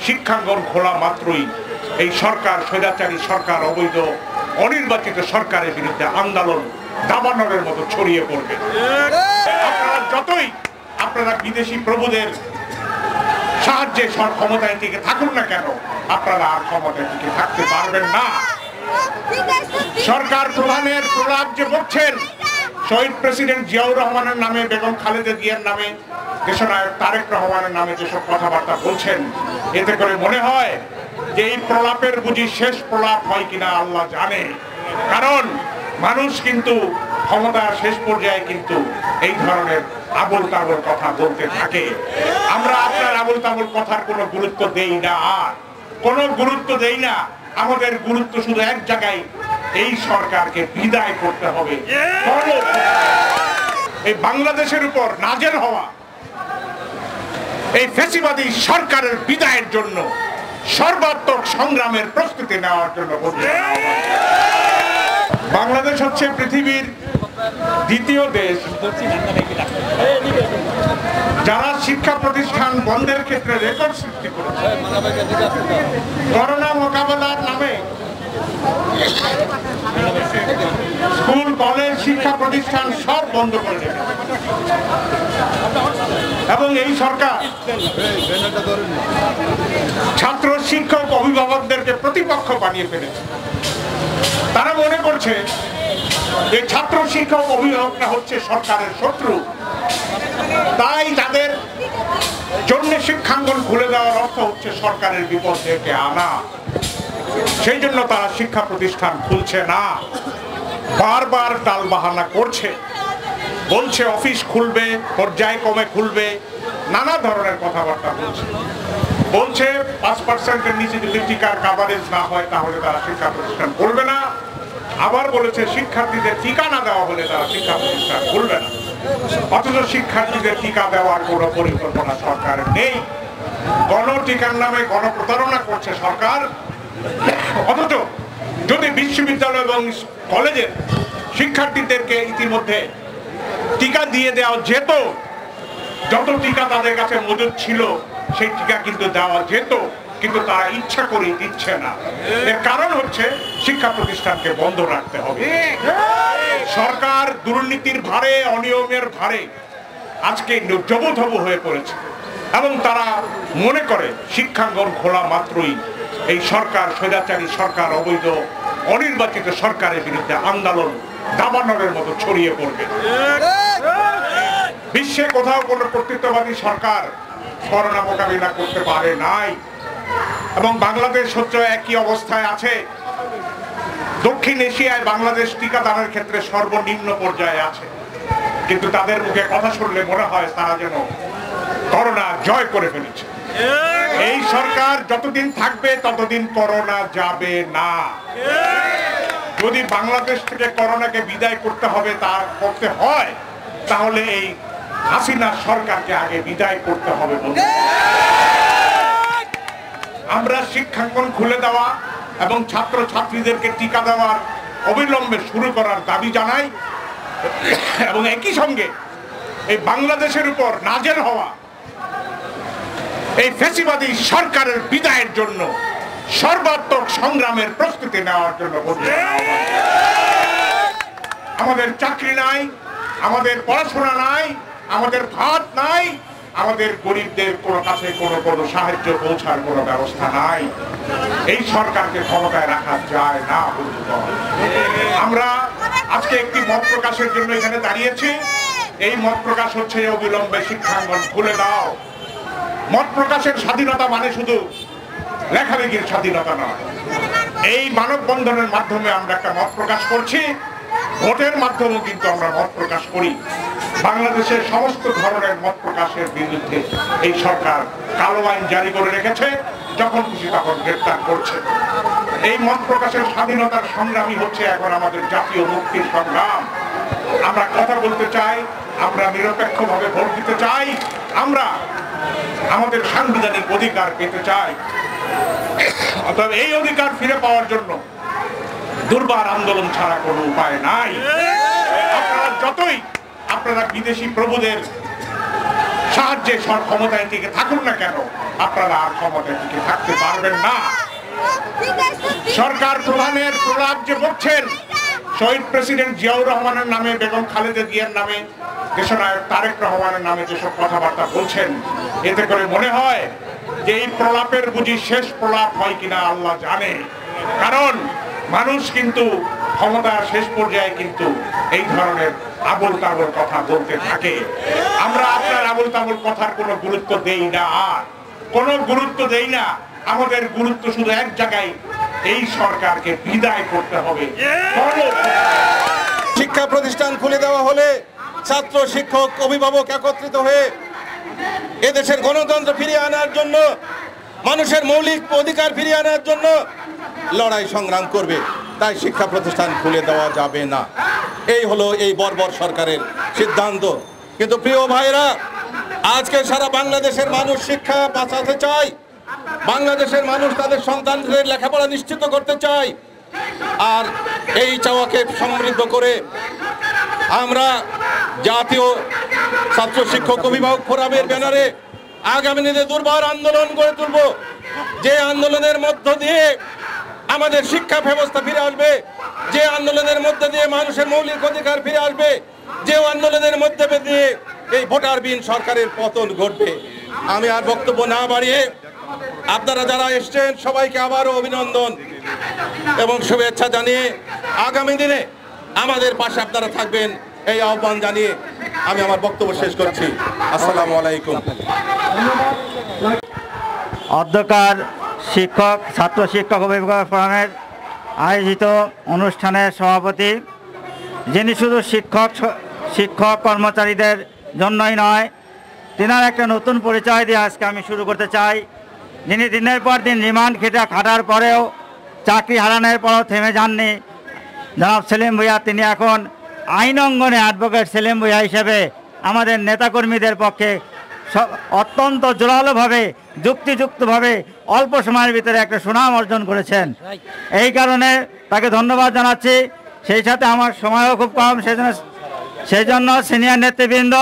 শিক্ষাঙ্গন খোলা মাত্রই এই সরকার, স্বৈরাচারী সরকার, অবৈধ অনির্বাচিত সরকারের বিরুদ্ধে আন্দোলন দাবানলের মতো ছড়িয়ে পড়বে। আপনারা যতই আপনারা বিদেশি প্রভুদের সাহায্যে ক্ষমতায় টিকে থাকুন না কেন, আপনারা আর ক্ষমতায় টিকে থাকতে পারবেন না। সরকার প্রধানের প্রলাপ যে বলছেন, শহীদ প্রেসিডেন্ট জিয়াউর রহমানের নামে, বেগম খালেদা জিয়ার নামে, দেশনায়ক তারেক রহমানের নামে যেসব কথাবার্তা বলছেন, এতে করে মনে হয় যে এই প্রলাপের বুঝি শেষ প্রলাপ হয় কিনা আল্লাহ জানে। কারণ মানুষ কিন্তু ক্ষমতার শেষ পর্যায়ে কিন্তু এই ধরনের আবোল তাবোল কথা বলতে থাকে। আমরা আপনার আবোল তাবোল কথার কোনো গুরুত্ব দেই না, আর কোনো গুরুত্ব দেই না। আমাদের গুরুত্ব শুধু এক জায়গায়, এই সরকারকে বিদায় করতে হবে। এই বাংলাদেশের উপর নাজেল হওয়া এই ফ্যাসিবাদী সরকারের বিদায়ের জন্য সর্বাত্মক সংগ্রামের প্রস্তুতি নেওয়ার জন্য বলছে। বাংলাদেশ হচ্ছে পৃথিবীর দ্বিতীয় দেশ যারা শিক্ষা প্রতিষ্ঠান বন্ধের ক্ষেত্রে রেকর্ড সৃষ্টি করেছে। করোনা মোকাবেলার নামে স্কুল, কলেজ, শিক্ষা প্রতিষ্ঠান সব বন্ধ করে রেখেছে এবং এই সরকার ছাত্র, শিক্ষক, অভিভাবকদেরকে প্রতিপক্ষ বানিয়ে ফেলেছে। তারা মনে করছে যে ছাত্র, শিক্ষক, অভিভাবকরা হচ্ছে সরকারের শত্রু, তাই তাদের জন্য শিক্ষাঙ্গন খুলে দেওয়ার অর্থ হচ্ছে সরকারের বিপদ ডেকে আনা। সেই জন্য তারা শিক্ষা প্রতিষ্ঠান খুলছে না, বারবার টাল বাহানা করছে, বলছে অফিস খুলবে, পর্যায়ক্রমে খুলবে, নানা ধরনের কথাবার্তা বলছে। বলছে 5%-এর নিচে যদি টিকার কাভারেজ না হয় তাহলে তারা শিক্ষা প্রতিষ্ঠান খুলবে না। আবার বলেছে শিক্ষার্থীদের টিকা না দেওয়া হলে তারা শিক্ষা প্রতিষ্ঠান খুলবে না। অথচ শিক্ষার্থীদের টিকা দেওয়ার কোনো পরিকল্পনা সরকারের নেই। গণটিকার নামে গণপ্রতারণা করছে সরকার। অথচ যদি বিশ্ববিদ্যালয় এবং কলেজের শিক্ষার্থীদেরকে ইতিমধ্যে টিকা দিয়ে দেওয়া যেত, যত টিকা তাদের কাছে মজুদ ছিল সেই টিকা কিন্তু দেওয়া যেত, কিন্তু তারা ইচ্ছা করে দিচ্ছে না। এর কারণ হচ্ছে শিক্ষা প্রতিষ্ঠানকে বন্ধ রাখতে হবে। সরকার দুর্নীতির ভারে, অনিয়মের ভারে আজকে জবথবু হয়ে পড়েছে এবং তারা মনে করে শিক্ষাঙ্গন খোলা মাত্রই এই সরকার, স্বৈরাচারী সরকার, অবৈধ অনির্বাচিত সরকারের বিরুদ্ধে আন্দোলন দাবানলের মতো ছড়িয়ে পড়বে। বিশ্বে কোথাও কোনো কর্তৃত্ববাদী সরকার করোনা মোকাবিলা করতে পারে নাই এবং বাংলাদেশ হচ্ছে একই অবস্থায় আছে। দক্ষিণ এশিয়ায় বাংলাদেশ টিকাদানের ক্ষেত্রে সর্বনিম্ন পর্যায়ে আছে, কিন্তু তাদের মুখে কথা শুনলে মনে হয় তারা যেন করোনা জয় করে ফেলেছে। এই সরকার যতদিন থাকবে ততদিন করোনা যাবে না। যদি বাংলাদেশ থেকে করোনাকে বিদায় করতে হবে, তা করতে হয়, তাহলে এই হাসিনা সরকারকে আগে বিদায় করতে হবে। আমরা শিক্ষাঙ্গন খুলে দেওয়া এবং ছাত্র ছাত্রীদেরকে টিকা দেওয়ার অবিলম্বে শুরু করার দাবি জানাই এবং একই সঙ্গে এই বাংলাদেশের উপর নাজেল হওয়া এই ফ্যাসিবাদী সরকারের বিদায়ের জন্য সর্বাত্মক সংগ্রামের প্রস্তুতি নেওয়ার জন্য বলছি। আমাদের চাকরি নাই, আমাদের পড়াশোনা নাই, আমাদের ভাত নাই, আমাদের গরিবদের কোনো কাছে কোনো সাহায্য পৌঁছার কোনো ব্যবস্থা নাই। এই সরকারকে ক্ষমতায় রাখা যায় না। আমরা আজকে একটি মত প্রকাশের জন্য এখানে দাঁড়িয়েছি। এই মত প্রকাশ হচ্ছে অবিলম্বে শিক্ষাঙ্গন খুলে দাও। মত প্রকাশের স্বাধীনতা মানে শুধু লেখালেখির স্বাধীনতা নয়। এই মানববন্ধনের মাধ্যমে আমরা একটা মত প্রকাশ করছি, ভোটের মাধ্যমেও কিন্তু আমরা মত প্রকাশ করি। বাংলাদেশের সমস্ত ধরনের মত প্রকাশের বিরুদ্ধে এই সরকার কালো আইন জারি করে রেখেছে, যখন খুশি তখন গ্রেফতার করছে। এই মত প্রকাশের স্বাধীনতার সংগ্রামী হচ্ছে এখন আমাদের জাতীয় মুক্তির সংগ্রাম। আমরা কথা বলতে চাই, আমরা নিরপেক্ষভাবে ভোট দিতে চাই, আমরা আমাদের সাংবিধানিক অধিকার পেতে চাই। অতএব এই অধিকার ফিরে পাওয়ার জন্য দুর্বার আন্দোলন ছাড়া কোনো উপায় নাই। আপনারা যতই আপনারা বিদেশি প্রভুদের সাহায্যে ক্ষমতায় টিকে থাকুন না কেন, আপনারা আর ক্ষমতায় টিকে থাকতে পারবেন না। সরকার প্রধানের প্রলাপ যে বলছেন, শহীদ প্রেসিডেন্ট জিয়াউর রহমানের নামে, বেগম খালেদা জিয়ার নামে, দেশনায়ক তারেক রহমানের নামে যেসব কথাবার্তা বলছেন, এতে করে মনে হয় যে এই প্রলাপের বুঝি শেষ প্রলাপ হয় কিনা আল্লাহ জানে। কারণ মানুষ কিন্তু ক্ষমতার শেষ পর্যায়ে কিন্তু এই ধরনের আবোল তাবোল কথা বলতে থাকে। আমরা আপনার আবোল তাবোল কথার কোনো গুরুত্ব দেই না, আর কোনো গুরুত্ব দেই না। আমাদের গুরুত্ব শুধু এক জায়গায়, এই সরকারকে বিদায় করতে হবে। শিক্ষা প্রতিষ্ঠান খুলে দেওয়া হলে ছাত্র, শিক্ষক, অভিভাবক একত্রিত হয়ে এদেশের গণতন্ত্র ফিরিয়ে আনার জন্য, মানুষের মৌলিক অধিকার ফিরিয়ে আনার জন্য লড়াই সংগ্রাম করবে। তাই শিক্ষা প্রতিষ্ঠান খুলে দেওয়া যাবে না, এই হলো এই বর্বর সরকারের সিদ্ধান্ত। কিন্তু প্রিয় ভাইরা, আজকে সারা বাংলাদেশের মানুষ শিক্ষা বাঁচাতে চায়, বাংলাদেশের মানুষ তাদের সন্তানদের লেখাপড়া নিশ্চিত করতে চায়। আর এই চাওয়াকে সমৃদ্ধ করে আমরা জাতীয় ছাত্র শিক্ষক অভিভাবক ফোরামের ব্যানারে আগামী দিনে দুর্বার আন্দোলন গড়ে তুলব, যে আন্দোলনের মধ্য দিয়ে আমাদের শিক্ষা ব্যবস্থা ফিরে আসবে, যে আন্দোলনের মধ্যে দিয়ে মানুষের মৌলিক অধিকার ফিরে আসবে, যে আন্দোলনের মধ্যে দিয়ে এই ভোটারবিহীন সরকারের পতন ঘটবে। আমি আর বক্তব্য না বাড়িয়ে আপনারা যারা এসছেন সবাইকে আবারও অভিনন্দন এবং শুভেচ্ছা জানিয়ে আগামী দিনে আমাদের পাশে আপনারা থাকবেন এই আহ্বান জানিয়ে আমি আমার বক্তব্য শেষ করছি। আসসালামু আলাইকুম। অধ্যকার শিক্ষক, ছাত্র শিক্ষক অভিভাবক ফোরামের আয়োজিত অনুষ্ঠানের সভাপতি, যিনি শুধু শিক্ষক কর্মচারীদের জন্যই নয়, তিনার একটা নতুন পরিচয় দিয়ে আজকে আমি শুরু করতে চাই। যিনি দিনের পর দিন রিমান্ড খাটার পরেও, চাকরি হারানোর পরেও থেমে যাননি, জনাব সেলিম ভূঁইয়া। তিনি এখন আইন অঙ্গনে অ্যাডভোকেট সেলিম ভূঁইয়া হিসেবে আমাদের নেতাকর্মীদের পক্ষে অত্যন্ত জোরালোভাবে, যুক্তিযুক্তভাবে অল্প সময়ের ভিতরে একটা সুনাম অর্জন করেছেন। এই কারণে তাকে ধন্যবাদ জানাচ্ছি। সেই সাথে আমার সময়ও খুব কম, সেই জন্য সিনিয়র নেতৃবৃন্দ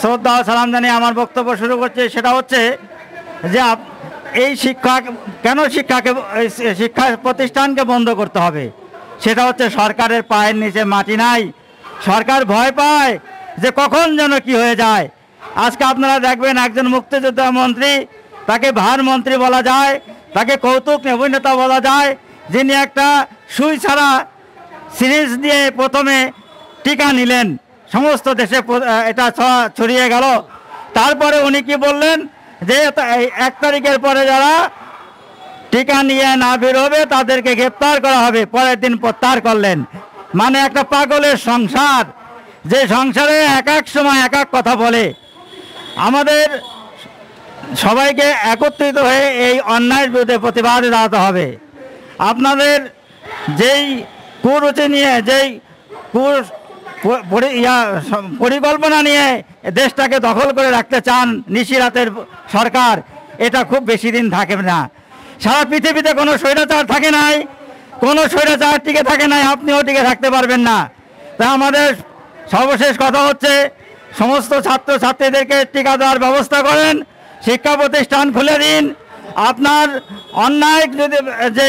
শ্রদ্ধা সালাম জানিয়ে আমার বক্তব্য শুরু করছি। সেটা হচ্ছে যে এই শিক্ষা প্রতিষ্ঠানকে বন্ধ করতে হবে। সেটা হচ্ছে সরকারের পায়ের নিচে মাটি নাই। সরকার ভয় পায় যে কখন যেন কি হয়ে যায়। আজকে আপনারা দেখবেন একজন মুক্তিযোদ্ধা মন্ত্রী, তাকে ভার মন্ত্রী বলা যায়, তাকে কৌতুক অভিনেতা বলা যায়, যিনি একটা সুই ছাড়া সিরিজ দিয়ে প্রথমে টিকা নিলেন, সমস্ত দেশে এটা ছড়িয়ে গেল। তারপরে উনি কি বললেন যে 1 তারিখের পরে যারা টিকা নিয়ে না বেরোবে তাদেরকে গ্রেপ্তার করা হবে। পরের দিন প্রত্যাহার করলেন। মানে একটা পাগলের সংসার, যে সংসারে এক এক সময় এক এক কথা বলে। আমাদের সবাইকে একত্রিত হয়ে এই অন্যায়ের বিরুদ্ধে প্রতিবাদ জানাতে হবে। আপনাদের যেই কুরুচি নিয়ে, যেই পরিকল্পনা নিয়ে দেশটাকে দখল করে রাখতে চান নিশিরাতের সরকার, এটা খুব বেশি দিন থাকে না। সারা পৃথিবীতে কোনো স্বৈরাচার থাকে নাই, কোনো স্বৈরাচার টিকে থাকে নাই, আপনিও টিকে থাকতে পারবেন না। তা আমাদের সর্বশেষ কথা হচ্ছে, সমস্ত ছাত্রছাত্রীদেরকে টিকা দেওয়ার ব্যবস্থা করেন, শিক্ষা প্রতিষ্ঠান খুলে দিন। আপনার অন্যায় যদি যে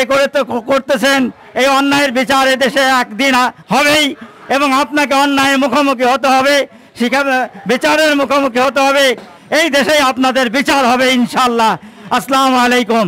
করতেছেন, এই অন্যায়ের বিচার এদেশে একদিন হবেই, এবং আপনাকে অন্যায়ের মুখোমুখি হতে হবে, শিক্ষা বিচারের মুখোমুখি হতে হবে। এই দেশেই আপনাদের বিচার হবে ইনশাআল্লাহ। আসসালামু আলাইকুম।